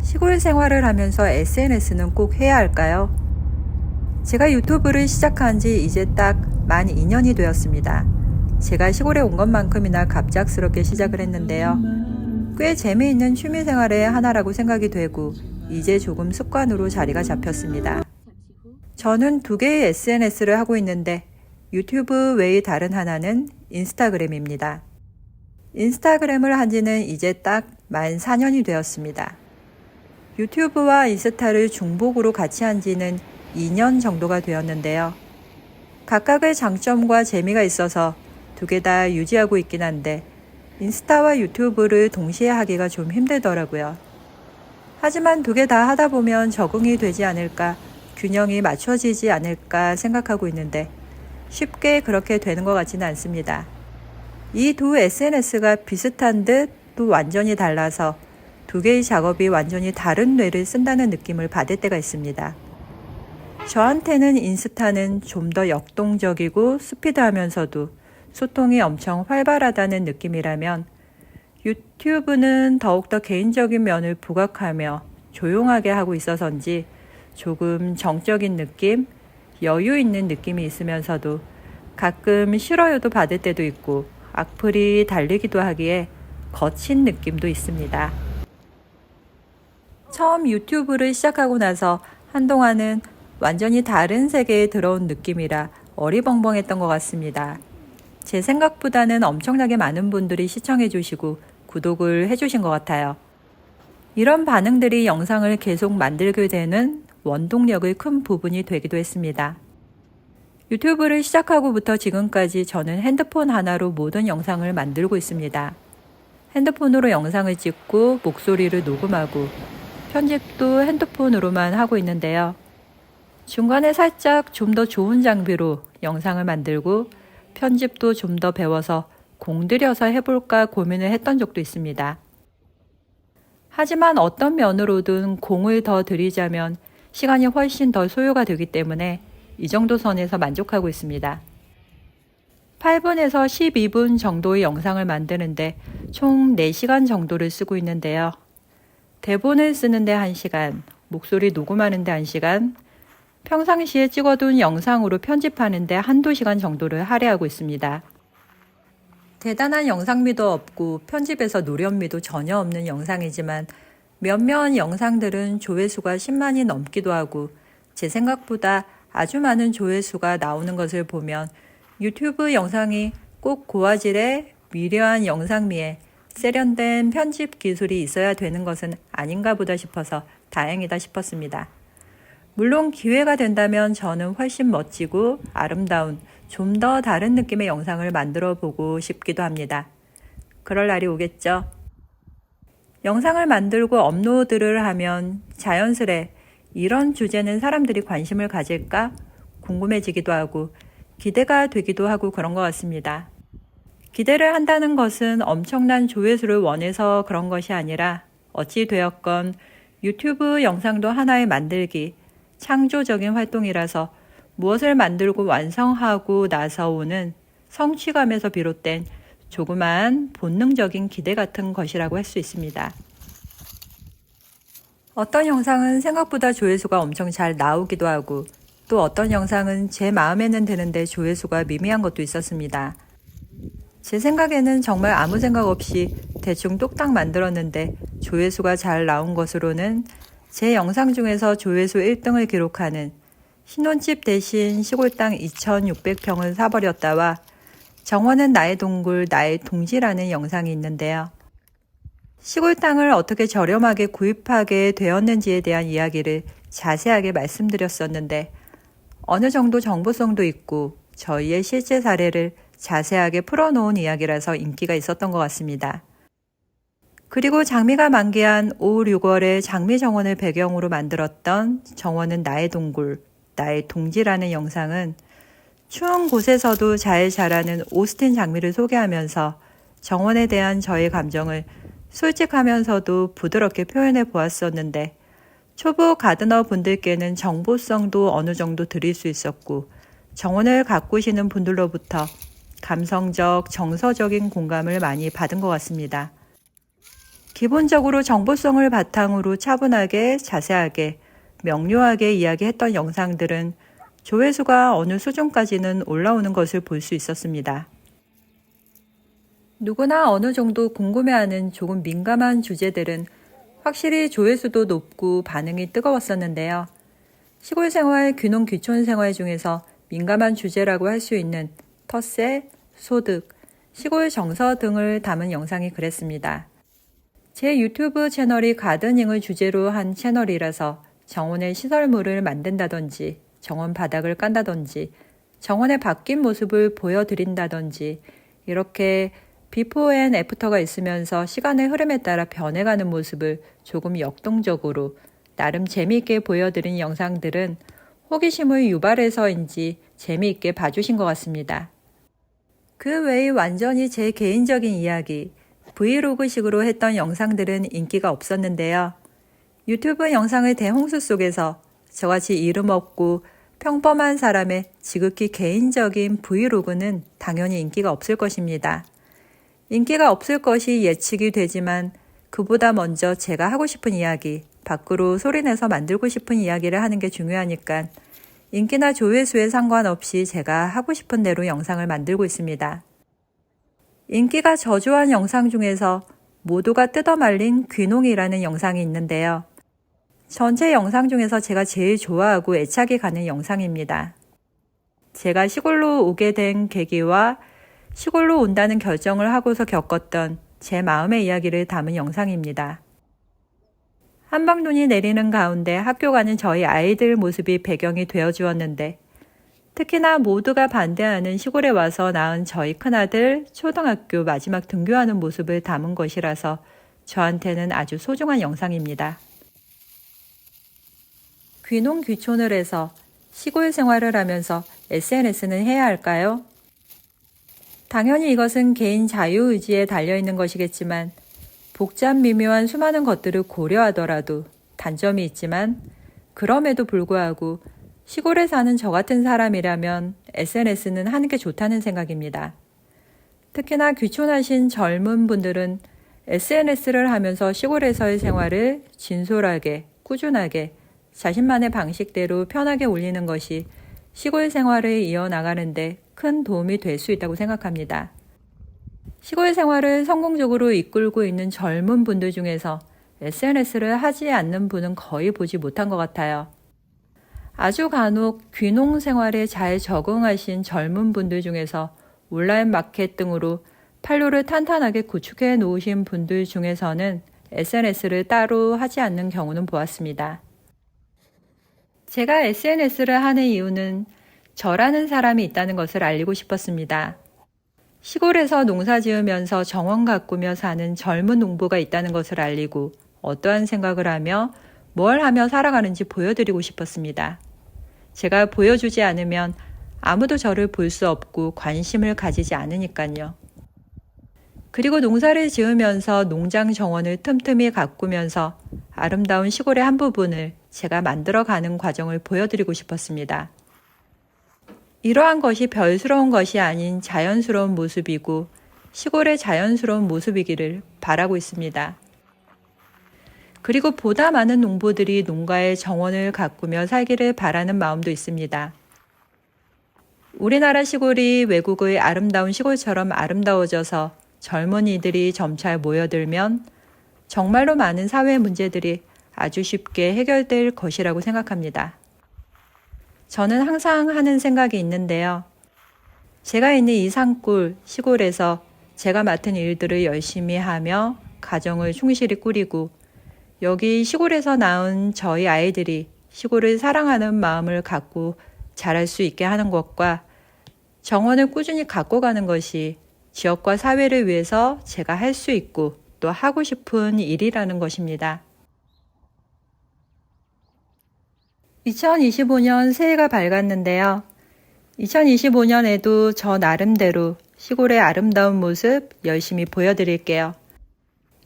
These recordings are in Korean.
시골 생활을 하면서 SNS는 꼭 해야 할까요? 제가 유튜브를 시작한 지 이제 딱 만 2년이 되었습니다. 제가 시골에 온 것만큼이나 갑작스럽게 시작을 했는데요. 꽤 재미있는 취미생활의 하나라고 생각이 되고 이제 조금 습관으로 자리가 잡혔습니다. 저는 2개의 SNS를 하고 있는데 유튜브 외의 다른 하나는 인스타그램입니다. 인스타그램을 한 지는 이제 딱 만 4년이 되었습니다. 유튜브와 인스타를 중복으로 같이 한 지는 2년 정도가 되었는데요. 각각의 장점과 재미가 있어서 2개 다 유지하고 있긴 한데 인스타와 유튜브를 동시에 하기가 좀 힘들더라고요. 하지만 2개 다 하다 보면 적응이 되지 않을까, 균형이 맞춰지지 않을까 생각하고 있는데 쉽게 그렇게 되는 것 같지는 않습니다. 이 2 SNS가 비슷한 듯 또 완전히 달라서 2개의 작업이 완전히 다른 뇌를 쓴다는 느낌을 받을 때가 있습니다. 저한테는 인스타는 좀 더 역동적이고 스피드하면서도 소통이 엄청 활발하다는 느낌이라면 유튜브는 더욱더 개인적인 면을 부각하며 조용하게 하고 있어서인지 조금 정적인 느낌, 여유 있는 느낌이 있으면서도 가끔 싫어요도 받을 때도 있고 악플이 달리기도 하기에 거친 느낌도 있습니다. 처음 유튜브를 시작하고 나서 한동안은 완전히 다른 세계에 들어온 느낌이라 어리벙벙했던 것 같습니다. 제 생각보다는 엄청나게 많은 분들이 시청해 주시고 구독을 해주신 것 같아요. 이런 반응들이 영상을 계속 만들게 되는 원동력의 큰 부분이 되기도 했습니다. 유튜브를 시작하고부터 지금까지 저는 핸드폰 하나로 모든 영상을 만들고 있습니다. 핸드폰으로 영상을 찍고 목소리를 녹음하고 편집도 핸드폰으로만 하고 있는데요. 중간에 살짝 좀 더 좋은 장비로 영상을 만들고 편집도 좀 더 배워서 공들여서 해볼까 고민을 했던 적도 있습니다. 하지만 어떤 면으로든 공을 더 들이자면 시간이 훨씬 더 소요가 되기 때문에 이 정도 선에서 만족하고 있습니다. 8분에서 12분 정도의 영상을 만드는데 총 4시간 정도를 쓰고 있는데요. 대본을 쓰는데 1시간, 목소리 녹음하는데 1시간, 평상시에 찍어둔 영상으로 편집하는데 1~2시간 정도를 할애하고 있습니다. 대단한 영상미도 없고 편집에서 노련미도 전혀 없는 영상이지만 몇몇 영상들은 조회수가 10만이 넘기도 하고 제 생각보다 아주 많은 조회수가 나오는 것을 보면 유튜브 영상이 꼭 고화질의 미려한 영상미에 세련된 편집 기술이 있어야 되는 것은 아닌가 보다 싶어서 다행이다 싶었습니다. 물론 기회가 된다면 저는 훨씬 멋지고 아름다운 좀 더 다른 느낌의 영상을 만들어 보고 싶기도 합니다. 그럴 날이 오겠죠. 영상을 만들고 업로드를 하면 자연스레 이런 주제는 사람들이 관심을 가질까 궁금해지기도 하고 기대가 되기도 하고 그런 것 같습니다. 기대를 한다는 것은 엄청난 조회수를 원해서 그런 것이 아니라 어찌 되었건 유튜브 영상도 하나의 만들기, 창조적인 활동이라서 무엇을 만들고 완성하고 나서 오는 성취감에서 비롯된 조그만 본능적인 기대 같은 것이라고 할 수 있습니다. 어떤 영상은 생각보다 조회수가 엄청 잘 나오기도 하고 또 어떤 영상은 제 마음에는 드는데 조회수가 미미한 것도 있었습니다. 제 생각에는 정말 아무 생각 없이 대충 뚝딱 만들었는데 조회수가 잘 나온 것으로는 제 영상 중에서 조회수 1등을 기록하는 신혼집 대신 시골 땅 2,600평을 사버렸다와 정원은 나의 동굴, 나의 동지라는 영상이 있는데요. 시골 땅을 어떻게 저렴하게 구입하게 되었는지에 대한 이야기를 자세하게 말씀드렸었는데 어느 정도 정보성도 있고 저희의 실제 사례를 자세하게 풀어놓은 이야기라서 인기가 있었던 것 같습니다. 그리고 장미가 만개한 5, 6월의 장미 정원을 배경으로 만들었던 정원은 나의 동굴, 나의 동지라는 영상은 추운 곳에서도 잘 자라는 오스틴 장미를 소개하면서 정원에 대한 저의 감정을 솔직하면서도 부드럽게 표현해 보았었는데 초보 가드너 분들께는 정보성도 어느 정도 드릴 수 있었고 정원을 가꾸시는 분들로부터 감성적, 정서적인 공감을 많이 받은 것 같습니다. 기본적으로 정보성을 바탕으로 차분하게, 자세하게, 명료하게 이야기했던 영상들은 조회수가 어느 수준까지는 올라오는 것을 볼 수 있었습니다. 누구나 어느 정도 궁금해하는 조금 민감한 주제들은 확실히 조회수도 높고 반응이 뜨거웠었는데요. 시골 생활, 귀농 귀촌 생활 중에서 민감한 주제라고 할 수 있는 텃세, 소득, 시골 정서 등을 담은 영상이 그랬습니다. 제 유튜브 채널이 가드닝을 주제로 한 채널이라서 정원에 시설물을 만든다든지, 정원 바닥을 깐다든지, 정원의 바뀐 모습을 보여드린다든지, 이렇게 비포 앤 애프터가 있으면서 시간의 흐름에 따라 변해가는 모습을 조금 역동적으로 나름 재미있게 보여드린 영상들은 호기심을 유발해서인지 재미있게 봐주신 것 같습니다. 그 외에 완전히 제 개인적인 이야기, 브이로그식으로 했던 영상들은 인기가 없었는데요. 유튜브 영상의 대홍수 속에서 저같이 이름 없고 평범한 사람의 지극히 개인적인 브이로그는 당연히 인기가 없을 것입니다. 인기가 없을 것이 예측이 되지만 그보다 먼저 제가 하고 싶은 이야기, 밖으로 소리내서 만들고 싶은 이야기를 하는 게 중요하니까 인기나 조회수에 상관없이 제가 하고 싶은 대로 영상을 만들고 있습니다. 인기가 저조한 영상 중에서 모두가 뜯어말린 귀농이라는 영상이 있는데요. 전체 영상 중에서 제가 제일 좋아하고 애착이 가는 영상입니다. 제가 시골로 오게 된 계기와 시골로 온다는 결정을 하고서 겪었던 제 마음의 이야기를 담은 영상입니다. 한방눈이 내리는 가운데 학교 가는 저희 아이들 모습이 배경이 되어주었는데 특히나 모두가 반대하는 시골에 와서 낳은 저희 큰아들 초등학교 마지막 등교하는 모습을 담은 것이라서 저한테는 아주 소중한 영상입니다. 귀농 귀촌을 해서 시골 생활을 하면서 SNS는 해야 할까요? 당연히 이것은 개인 자유의지에 달려있는 것이겠지만 복잡 미묘한 수많은 것들을 고려하더라도 단점이 있지만 그럼에도 불구하고 시골에 사는 저 같은 사람이라면 SNS는 하는 게 좋다는 생각입니다. 특히나 귀촌하신 젊은 분들은 SNS를 하면서 시골에서의 생활을 진솔하게, 꾸준하게, 자신만의 방식대로 편하게 올리는 것이 시골 생활을 이어나가는데 큰 도움이 될 수 있다고 생각합니다. 시골 생활을 성공적으로 이끌고 있는 젊은 분들 중에서 SNS를 하지 않는 분은 거의 보지 못한 것 같아요. 아주 간혹 귀농 생활에 잘 적응하신 젊은 분들 중에서 온라인 마켓 등으로 판로를 탄탄하게 구축해 놓으신 분들 중에서는 SNS를 따로 하지 않는 경우는 보았습니다. 제가 SNS를 하는 이유는 저라는 사람이 있다는 것을 알리고 싶었습니다. 시골에서 농사 지으면서 정원 가꾸며 사는 젊은 농부가 있다는 것을 알리고 어떠한 생각을 하며 뭘 하며 살아가는지 보여드리고 싶었습니다. 제가 보여주지 않으면 아무도 저를 볼 수 없고 관심을 가지지 않으니까요. 그리고 농사를 지으면서 농장 정원을 틈틈이 가꾸면서 아름다운 시골의 한 부분을 제가 만들어가는 과정을 보여드리고 싶었습니다. 이러한 것이 별스러운 것이 아닌 자연스러운 모습이고 시골의 자연스러운 모습이기를 바라고 있습니다. 그리고 보다 많은 농부들이 농가의 정원을 가꾸며 살기를 바라는 마음도 있습니다. 우리나라 시골이 외국의 아름다운 시골처럼 아름다워져서 젊은이들이 점차 모여들면 정말로 많은 사회 문제들이 아주 쉽게 해결될 것이라고 생각합니다. 저는 항상 하는 생각이 있는데요. 제가 있는 이 산골, 시골에서 제가 맡은 일들을 열심히 하며 가정을 충실히 꾸리고 여기 시골에서 낳은 저희 아이들이 시골을 사랑하는 마음을 갖고 자랄 수 있게 하는 것과 정원을 꾸준히 갖고 가는 것이 지역과 사회를 위해서 제가 할 수 있고 또 하고 싶은 일이라는 것입니다. 2025년 새해가 밝았는데요. 2025년에도 저 나름대로 시골의 아름다운 모습 열심히 보여드릴게요.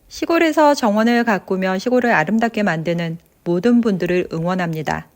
시골에서 정원을 가꾸며 시골을 아름답게 만드는 모든 분들을 응원합니다.